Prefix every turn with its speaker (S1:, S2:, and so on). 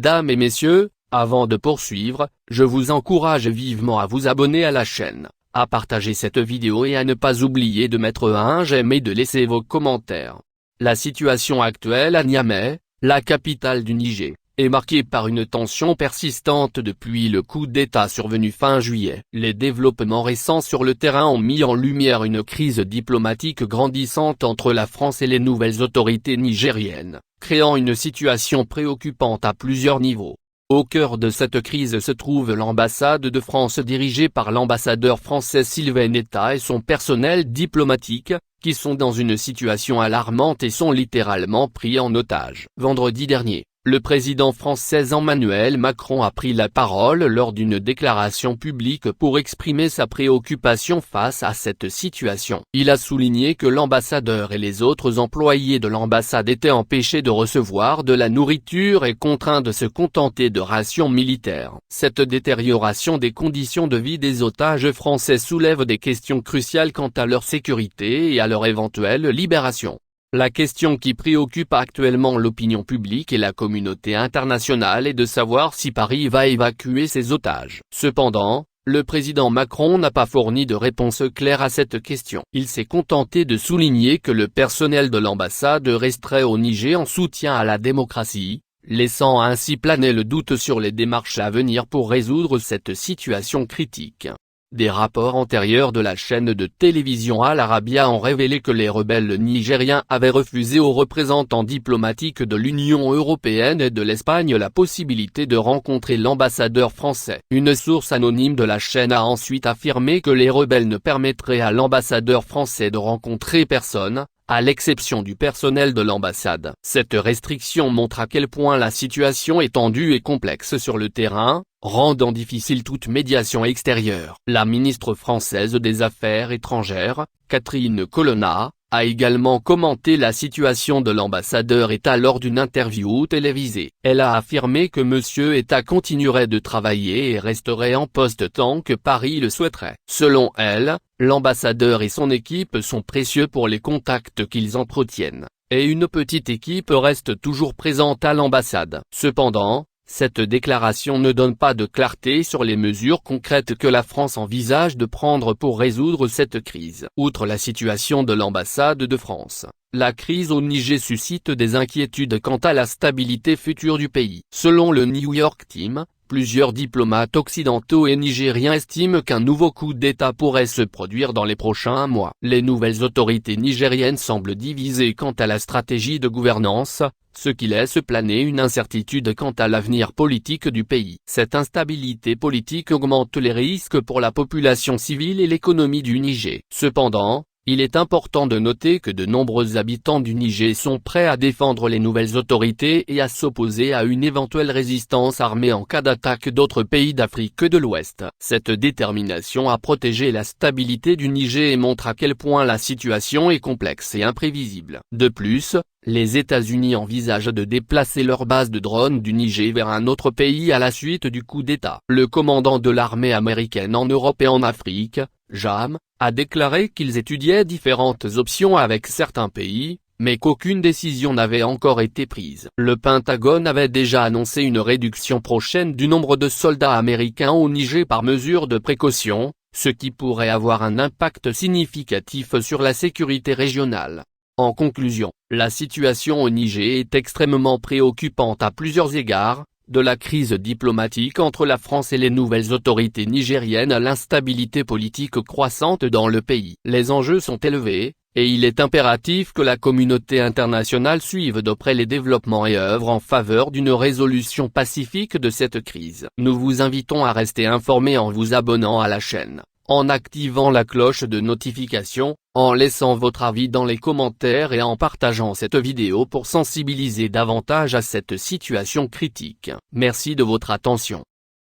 S1: Mesdames et messieurs, avant de poursuivre, je vous encourage vivement à vous abonner à la chaîne, à partager cette vidéo et à ne pas oublier de mettre un j'aime et de laisser vos commentaires. La situation actuelle à Niamey, la capitale du Niger, est marquée par une tension persistante depuis le coup d'État survenu fin juillet. Les développements récents sur le terrain ont mis en lumière une crise diplomatique grandissante entre la France et les nouvelles autorités nigériennes, créant une situation préoccupante à plusieurs niveaux. Au cœur de cette crise se trouve l'ambassade de France dirigée par l'ambassadeur français Sylvain Netta et son personnel diplomatique, qui sont dans une situation alarmante et sont littéralement pris en otage. Vendredi dernier, le président français Emmanuel Macron a pris la parole lors d'une déclaration publique pour exprimer sa préoccupation face à cette situation. Il a souligné que l'ambassadeur et les autres employés de l'ambassade étaient empêchés de recevoir de la nourriture et contraints de se contenter de rations militaires. Cette détérioration des conditions de vie des otages français soulève des questions cruciales quant à leur sécurité et à leur éventuelle libération. La question qui préoccupe actuellement l'opinion publique et la communauté internationale est de savoir si Paris va évacuer ses otages. Cependant, le président Macron n'a pas fourni de réponse claire à cette question. Il s'est contenté de souligner que le personnel de l'ambassade resterait au Niger en soutien à la démocratie, laissant ainsi planer le doute sur les démarches à venir pour résoudre cette situation critique. Des rapports antérieurs de la chaîne de télévision Al Arabiya ont révélé que les rebelles nigériens avaient refusé aux représentants diplomatiques de l'Union européenne et de l'Espagne la possibilité de rencontrer l'ambassadeur français. Une source anonyme de la chaîne a ensuite affirmé que les rebelles ne permettraient à l'ambassadeur français de rencontrer personne, à l'exception du personnel de l'ambassade. Cette restriction montre à quel point la situation est tendue et complexe sur le terrain, rendant difficile toute médiation extérieure. La ministre française des Affaires étrangères, Catherine Colonna, a également commenté la situation de l'ambassadeur Etta lors d'une interview télévisée. Elle a affirmé que M. Etta continuerait de travailler et resterait en poste tant que Paris le souhaiterait. Selon elle, l'ambassadeur et son équipe sont précieux pour les contacts qu'ils entretiennent, et une petite équipe reste toujours présente à l'ambassade. Cependant, cette déclaration ne donne pas de clarté sur les mesures concrètes que la France envisage de prendre pour résoudre cette crise. Outre la situation de l'ambassade de France, la crise au Niger suscite des inquiétudes quant à la stabilité future du pays. Selon le New York Times, plusieurs diplomates occidentaux et nigériens estiment qu'un nouveau coup d'État pourrait se produire dans les prochains mois. Les nouvelles autorités nigériennes semblent divisées quant à la stratégie de gouvernance, ce qui laisse planer une incertitude quant à l'avenir politique du pays. Cette instabilité politique augmente les risques pour la population civile et l'économie du Niger. Cependant, il est important de noter que de nombreux habitants du Niger sont prêts à défendre les nouvelles autorités et à s'opposer à une éventuelle résistance armée en cas d'attaque d'autres pays d'Afrique de l'Ouest. Cette détermination à protéger la stabilité du Niger montre à quel point la situation est complexe et imprévisible. De plus, les États-Unis envisagent de déplacer leur base de drones du Niger vers un autre pays à la suite du coup d'État. Le commandant de l'armée américaine en Europe et en Afrique, JAM, a déclaré qu'ils étudiaient différentes options avec certains pays, mais qu'aucune décision n'avait encore été prise. Le Pentagone avait déjà annoncé une réduction prochaine du nombre de soldats américains au Niger par mesure de précaution, ce qui pourrait avoir un impact significatif sur la sécurité régionale. En conclusion, la situation au Niger est extrêmement préoccupante à plusieurs égards, de la crise diplomatique entre la France et les nouvelles autorités nigériennes à l'instabilité politique croissante dans le pays. Les enjeux sont élevés, et il est impératif que la communauté internationale suive de près les développements et œuvre en faveur d'une résolution pacifique de cette crise. Nous vous invitons à rester informés en vous abonnant à la chaîne, en activant la cloche de notification, en laissant votre avis dans les commentaires et en partageant cette vidéo pour sensibiliser davantage à cette situation critique. Merci de votre attention.